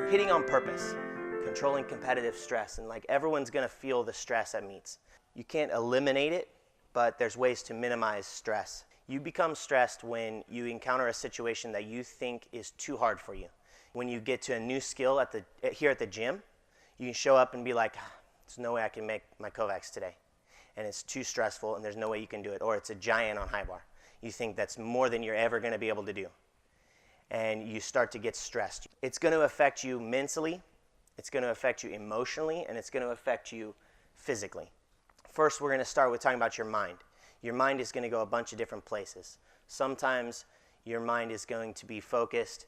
Hitting on purpose, controlling competitive stress, and like everyone's gonna feel the stress at meets. You can't eliminate it, but there's ways to minimize stress. You become stressed when you encounter a situation that you think is too hard for you. When you get to a new skill here at the gym, you can show up and be like, there's no way I can make my Kovacs today. And it's too stressful and there's no way you can do it. Or it's a giant on high bar. You think that's more than you're ever gonna be able to do. And you start to get stressed. It's gonna affect you mentally, it's gonna affect you emotionally, and it's gonna affect you physically. First, we're gonna start with talking about your mind. Your mind is gonna go a bunch of different places. Sometimes your mind is going to be focused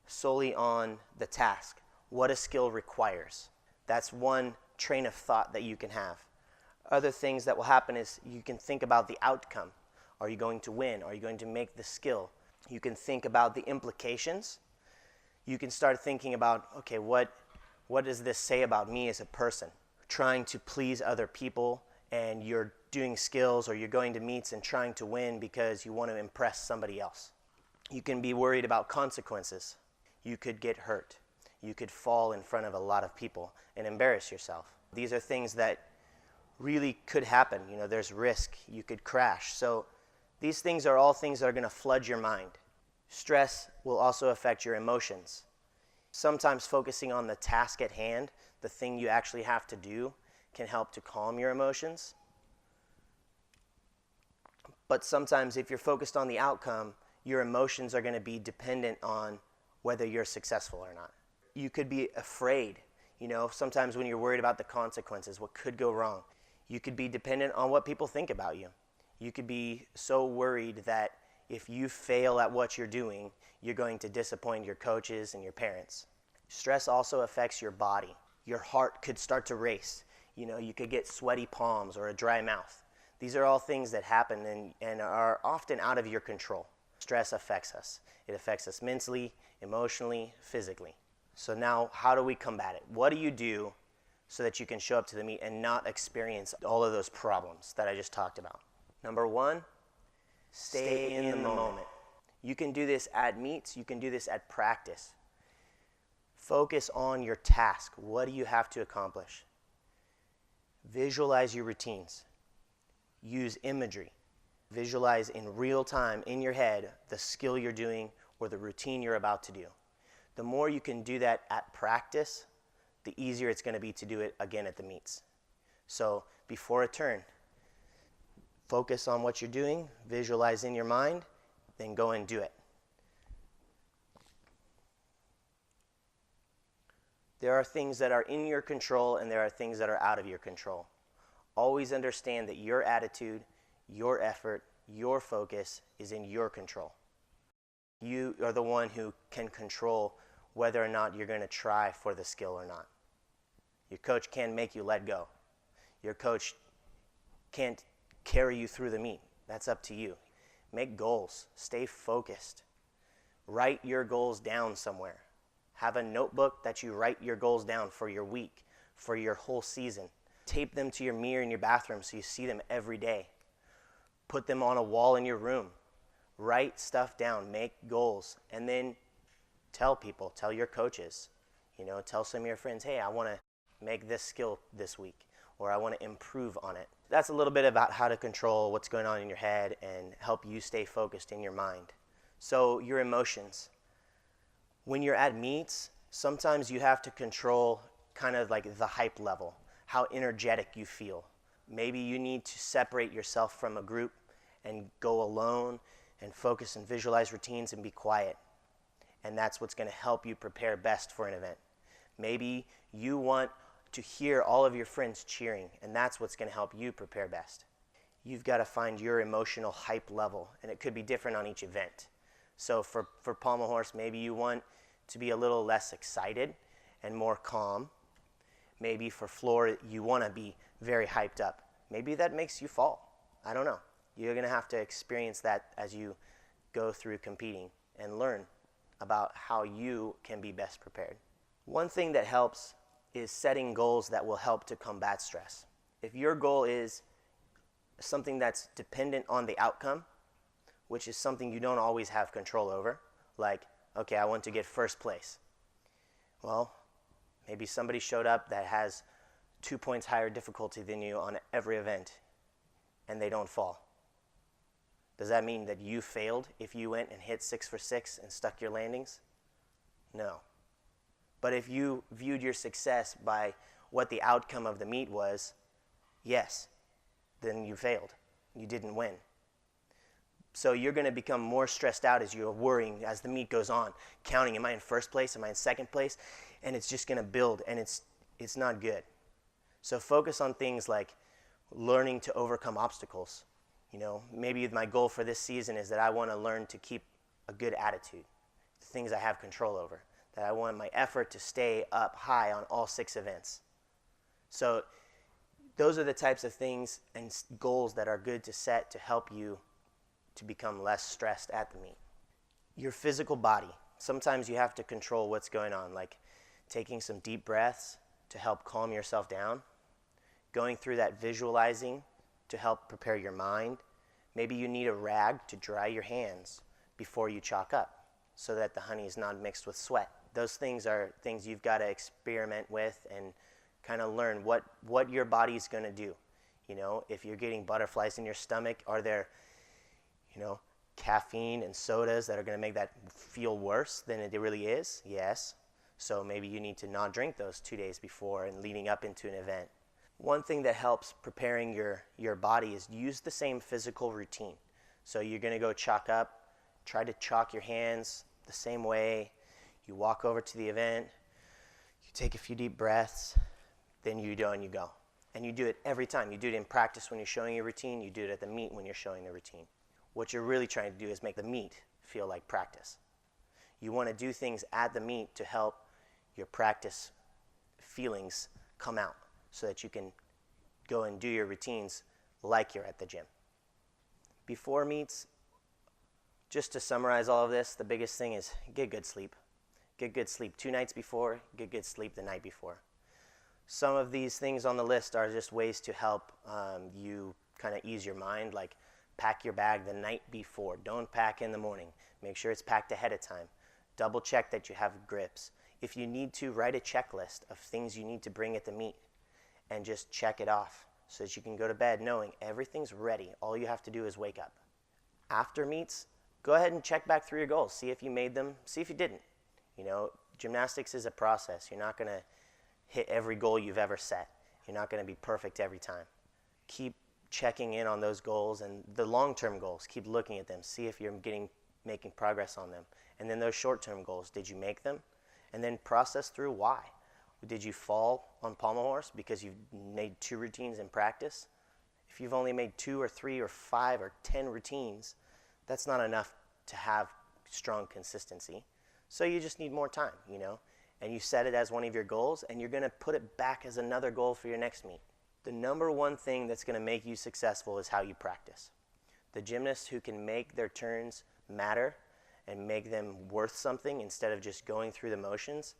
solely on the task, what a skill requires. That's one train of thought that you can have. Other things that will happen is you can think about the outcome. Are you going to win? Are you going to make the skill? You can think about the implications. You can start thinking about, okay, what does this say about me as a person? Trying to please other people, and you're doing skills or you're going to meets and trying to win because you want to impress somebody else. You can be worried about consequences. You could get hurt. You could fall in front of a lot of people and embarrass yourself. These are things that really could happen. You know, there's risk. You could crash. So these things are all things that are going to flood your mind. Stress will also affect your emotions. Sometimes focusing on the task at hand, the thing you actually have to do, can help to calm your emotions. But sometimes if you're focused on the outcome, your emotions are going to be dependent on whether you're successful or not. You could be afraid, you know, sometimes when you're worried about the consequences, what could go wrong. You could be dependent on what people think about you. You could be so worried that if you fail at what you're doing, you're going to disappoint your coaches and your parents. Stress also affects your body. Your heart could start to race. You know, you could get sweaty palms or a dry mouth. These are all things that happen and are often out of your control. Stress affects us. It affects us mentally, emotionally, physically. So now, how do we combat it? What do you do so that you can show up to the meet and not experience all of those problems that I just talked about? Number one, stay in the moment. You can do this at meets, you can do this at practice. Focus on your task. What do you have to accomplish? Visualize your routines. Use imagery. Visualize in real time in your head the skill you're doing or the routine you're about to do. The more you can do that at practice, the easier it's going to be to do it again at the meets. So before a turn, focus on what you're doing, visualize in your mind, then go and do it. There are things that are in your control and there are things that are out of your control. Always understand that your attitude, your effort, your focus is in your control. You are the one who can control whether or not you're going to try for the skill or not. Your coach can't make you let go. Your coach can't carry you through the meet. That's up to you. Make goals. Stay focused. Write your goals down somewhere. Have a notebook that you write your goals down for your week, for your whole season. Tape them to your mirror in your bathroom so you see them every day. Put them on a wall in your room. Write stuff down, make goals, and then tell people, tell your coaches, you know, tell some of your friends, hey, I want to make this skill this week, or I want to improve on it. That's a little bit about how to control what's going on in your head and help you stay focused in your mind. So your emotions. When you're at meets, sometimes you have to control kind of like the hype level, how energetic you feel. Maybe you need to separate yourself from a group and go alone and focus and visualize routines and be quiet. And that's what's going to help you prepare best for an event. Maybe you want to hear all of your friends cheering, and that's what's going to help you prepare best. You've got to find your emotional hype level, and it could be different on each event. So for pommel horse, maybe you want to be a little less excited and more calm. Maybe for floor, you want to be very hyped up. Maybe that makes you fall. I don't know. You're going to have to experience that as you go through competing and learn about how you can be best prepared. One thing that helps is setting goals that will help to combat stress. If your goal is something that's dependent on the outcome, which is something you don't always have control over, like, okay, I want to get first place. Well, Maybe somebody showed up that has 2 points higher difficulty than you on every event, and they don't fall. Does that mean that you failed if you went and hit 6 for 6 and stuck your landings? No. But if you viewed your success by what the outcome of the meet was, yes, then you failed. You didn't win. So you're going to become more stressed out as you're worrying as the meet goes on, counting, am I in first place, am I in second place? And it's just going to build, and it's not good. So focus on things like learning to overcome obstacles. You know, maybe my goal for this season is that I want to learn to keep a good attitude, the things I have control over, that I want my effort to stay up high on all 6 events. So those are the types of things and goals that are good to set to help you to become less stressed at the meet. Your physical body. Sometimes you have to control what's going on, like taking some deep breaths to help calm yourself down, going through that visualizing to help prepare your mind. Maybe you need a rag to dry your hands before you chalk up so that the honey is not mixed with sweat. Those things are things you've got to experiment with and kind of learn what your body's going to do. You know, if you're getting butterflies in your stomach, are there, caffeine and sodas that are going to make that feel worse than it really is? Yes. So maybe you need to not drink those 2 days before and leading up into an event. One thing that helps preparing your body is use the same physical routine. So you're going to go chalk up, try to chalk your hands the same way. You walk over to the event, you take a few deep breaths, then you go and you go. And you do it every time. You do it in practice when you're showing your routine. You do it at the meet when you're showing the routine. What you're really trying to do is make the meet feel like practice. You want to do things at the meet to help your practice feelings come out so that you can go and do your routines like you're at the gym. Before meets, just to summarize all of this, the biggest thing is get good sleep. Get good sleep 2 nights before, get good sleep the night before. Some of these things on the list are just ways to help you kind of ease your mind, like pack your bag the night before. Don't pack in the morning. Make sure it's packed ahead of time. Double check that you have grips. If you need to, write a checklist of things you need to bring at the meet and just check it off so that you can go to bed knowing everything's ready. All you have to do is wake up. After meets, go ahead and check back through your goals. See if you made them, see if you didn't. Gymnastics is a process. You're not going to hit every goal you've ever set. You're not going to be perfect every time. Keep checking in on those goals and the long-term goals. Keep looking at them. See if you're making progress on them. And then those short-term goals, did you make them? And then process through why. Did you fall on pommel horse because you've made 2 routines in practice? If you've only made 2 or 3 or 5 or 10 routines, that's not enough to have strong consistency. So you just need more time, and you set it as one of your goals, and you're going to put it back as another goal for your next meet. The number one thing that's going to make you successful is how you practice. The gymnasts who can make their turns matter and make them worth something instead of just going through the motions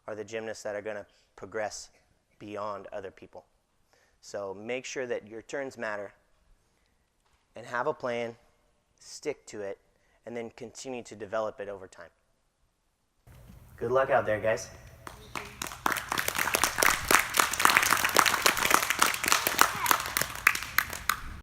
are the gymnasts that are going to progress beyond other people. So make sure that your turns matter and have a plan, stick to it, and then continue to develop it over time. Good luck out there, guys.